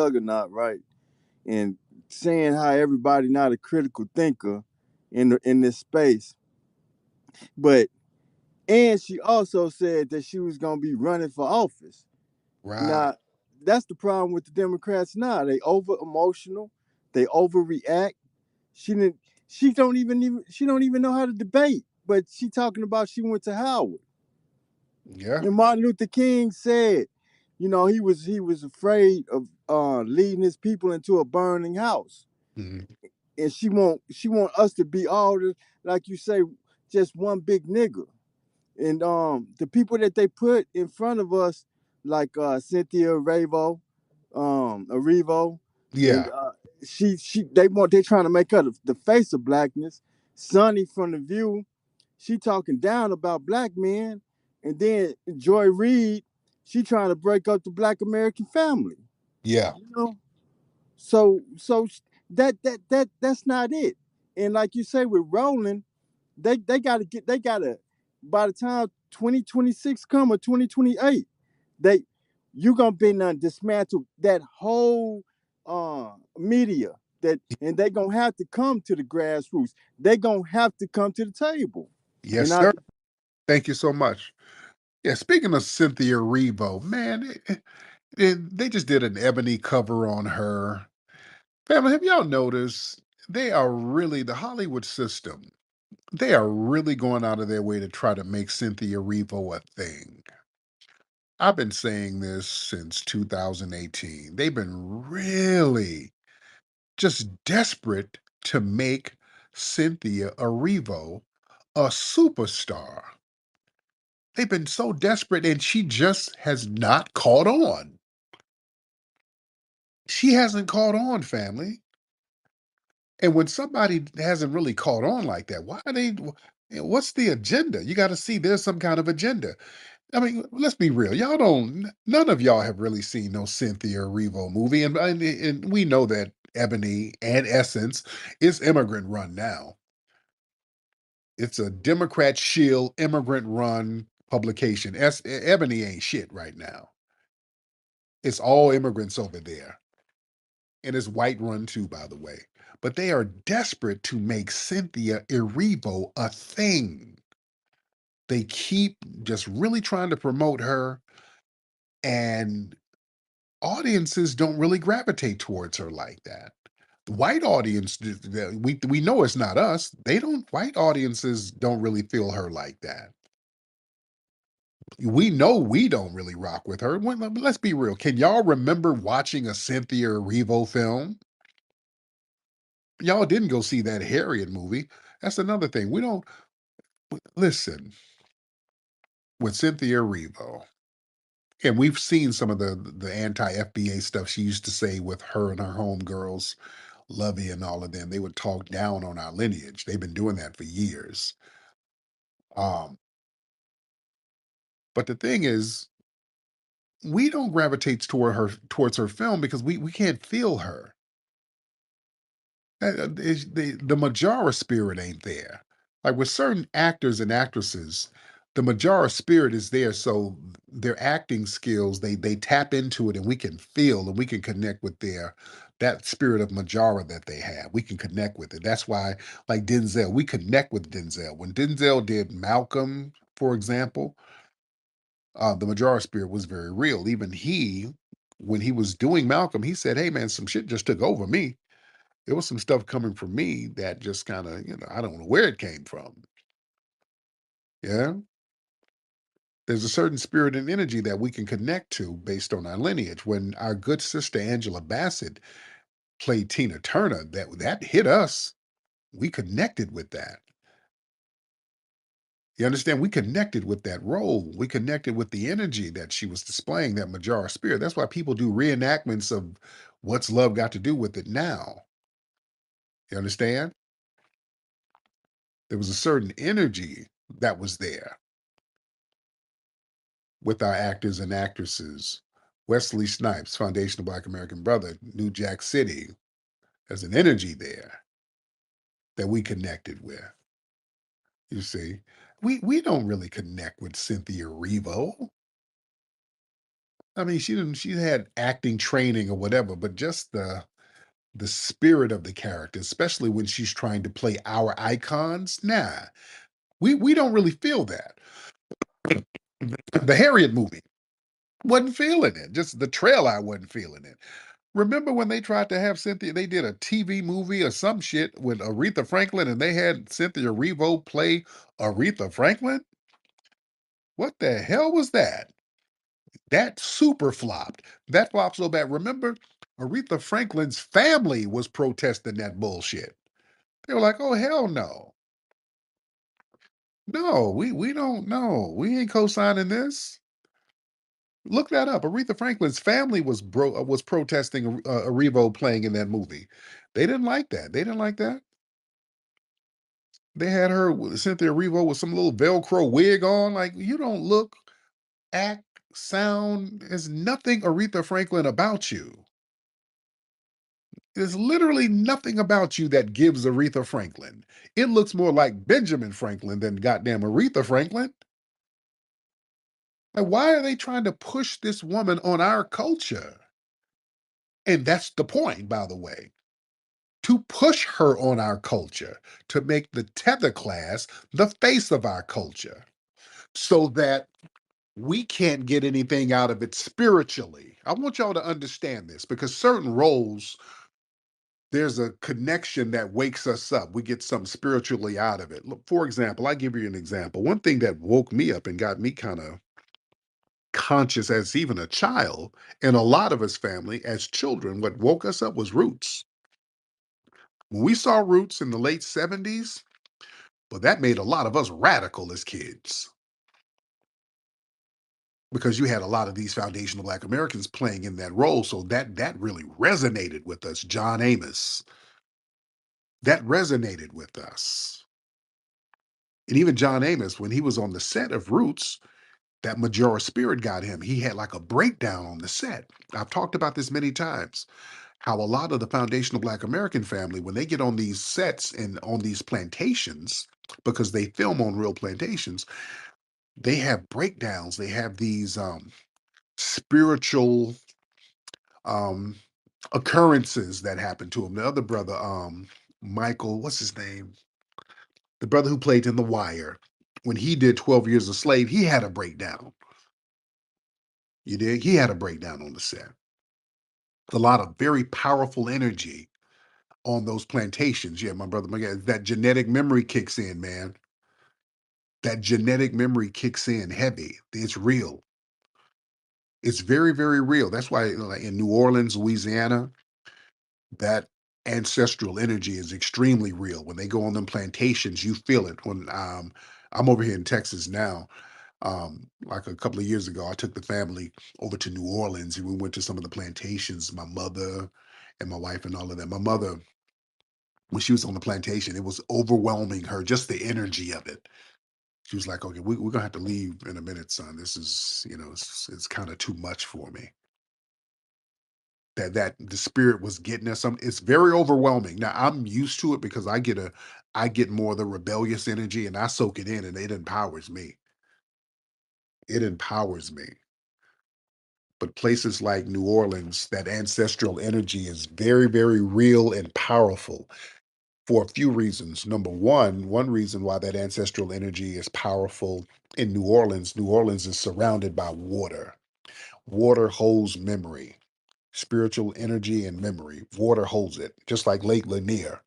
juggernaut, right? And saying how everybody not a critical thinker in this space. But and she also said that she was gonna be running for office. Right. Now, that's the problem with the Democrats now. They over emotional, they overreact. She didn't she don't even know how to debate. But she talking about she went to Howard. Yeah. And Martin Luther King said, he was afraid of leading his people into a burning house. Mhm. And she want us to be all the, like you say, just one big nigga. And the people that they put in front of us, like Cynthia Erivo, and Yeah. they trying to make her the face of blackness. Sonny from the View, she talking down about black men, and then Joy Reid, she trying to break up the black American family. Yeah. You know, so that's not it. And like you say with Roland, they gotta by the time 2026 come or 2028, they you gonna be done dismantle that whole media, that and they gonna have to come to the grassroots. They gonna have to come to the table. Yes, And I sir. Thank you so much. Yeah, speaking of Cynthia Erivo, man, they just did an ebony cover on her. Family, have y'all noticed they are really the Hollywood system? They are really going out of their way to try to make Cynthia Erivo a thing. I've been saying this since 2018. They've been really just desperate to make Cynthia Erivo a superstar. They've been so desperate, and she just has not caught on. She hasn't caught on, family. And when somebody hasn't really caught on like that, why are they? What's the agenda? You got to see there's some kind of agenda. I mean, let's be real. Y'all don't. None of y'all have really seen no Cynthia Erivo movie, and we know that Ebony and Essence is immigrant run now. It's a Democrat shield immigrant run publication. Ebony ain't shit right now. It's all immigrants over there. And it's white run too, by the way. But they are desperate to make Cynthia Erivo a thing. They keep just really trying to promote her, and audiences don't really gravitate towards her like that. The white audience, we know it's not us. They don't. White audiences don't really feel her like that. We know we don't really rock with her. Let's be real. Can y'all remember watching a Cynthia Erivo film? Y'all didn't go see that Harriet movie. That's another thing. We don't listen with Cynthia Erivo, and we've seen some of the anti-FBA stuff she used to say with her and her homegirls, Lovey and all of them. They would talk down on our lineage. They've been doing that for years. Um, but the thing is, we don't gravitate towards her film because we can't feel her. The Majara spirit ain't there. Like with certain actors and actresses, the Majara spirit is there, so their acting skills they tap into it, and we can feel and we can connect with their that spirit of Majara that they have. We can connect with it. That's why, like Denzel, we connect with Denzel. When Denzel did Malcolm, for example, the Majara spirit was very real. Even he, when he was doing Malcolm, he said, "Hey man, some shit just took over me." There was some stuff coming from me that just kind of, I don't know where it came from. Yeah. There's a certain spirit and energy that we can connect to based on our lineage. When our good sister Angela Bassett played Tina Turner, that hit us. We connected with that. You understand? We connected with that role. We connected with the energy that she was displaying, that Majara spirit. That's why people do reenactments of what's love got to do with it now. You understand? There was a certain energy that was there with our actors and actresses. Wesley Snipes, Foundation of Black American Brother, New Jack City. There's an energy there that we connected with. You see, we don't really connect with Cynthia Erivo. I mean, she had acting training or whatever, but just the spirit of the character, especially when she's trying to play our icons, nah, we don't really feel that. The Harriet movie, wasn't feeling it. Just the trailer, I wasn't feeling it. Remember when they tried to have Cynthia, they did a TV movie or some shit with Aretha Franklin and they had Cynthia Erivo play Aretha Franklin? What the hell was that? That super flopped. That flopped so bad. Remember, Aretha Franklin's family was protesting that bullshit. They were like, "Oh hell no, no, we don't know. We ain't co-signing this." Look that up. Aretha Franklin's family was protesting Erivo playing in that movie. They didn't like that. They didn't like that. They had her Cynthia Erivo with some little Velcro wig on. Like you don't look, act, sound. There's nothing Aretha Franklin about you. There's literally nothing about you that gives Aretha Franklin. It looks more like Benjamin Franklin than goddamn Aretha Franklin. Like, why are they trying to push this woman on our culture? And that's the point, by the way, to push her on our culture, to make the tether class the face of our culture, so that we can't get anything out of it spiritually. I want y'all to understand this because certain roles, there's a connection that wakes us up. We get something spiritually out of it. Look, for example, I give you an example. One thing that woke me up and got me kind of conscious as even a child, and a lot of us family as children, what woke us up was Roots. When we saw Roots in the late 70s, well, that made a lot of us radical as kids because you had a lot of these foundational Black Americans playing in that role. So that really resonated with us. John Amos, that resonated with us. And even John Amos, when he was on the set of Roots, that Majora spirit got him. He had like a breakdown on the set. I've talked about this many times. How a lot of the foundational Black American family, when they get on these sets and on these plantations, because they film on real plantations, they have breakdowns. They have these spiritual um, occurrences that happen to him. The other brother, Michael, what's his name? The brother who played in The Wire, when he did 12 Years a Slave, he had a breakdown. You did? He had a breakdown on the set. A lot of very powerful energy on those plantations. Yeah, my brother, my guy, that genetic memory kicks in, man. That genetic memory kicks in heavy. It's real. It's very, very real. That's why, like in New Orleans, Louisiana, that ancestral energy is extremely real. When they go on them plantations, you feel it. When I'm over here in Texas now, like a couple of years ago, I took the family over to New Orleans and we went to some of the plantations. My mother and my wife and all of that. My mother, when she was on the plantation, it was overwhelming her, just the energy of it. She was like, "Okay, we're gonna have to leave in a minute, son. This is, it's kind of too much for me." That the spirit was getting us. Some It's very overwhelming. Now I'm used to it because I get more of the rebellious energy and I soak it in, and it empowers me. It empowers me. But places like New Orleans, that ancestral energy is very, very real and powerful for a few reasons. Number one reason why that ancestral energy is powerful in New Orleans is surrounded by water. Water holds memory, spiritual energy and memory. Water holds it, just like Lake Lanier.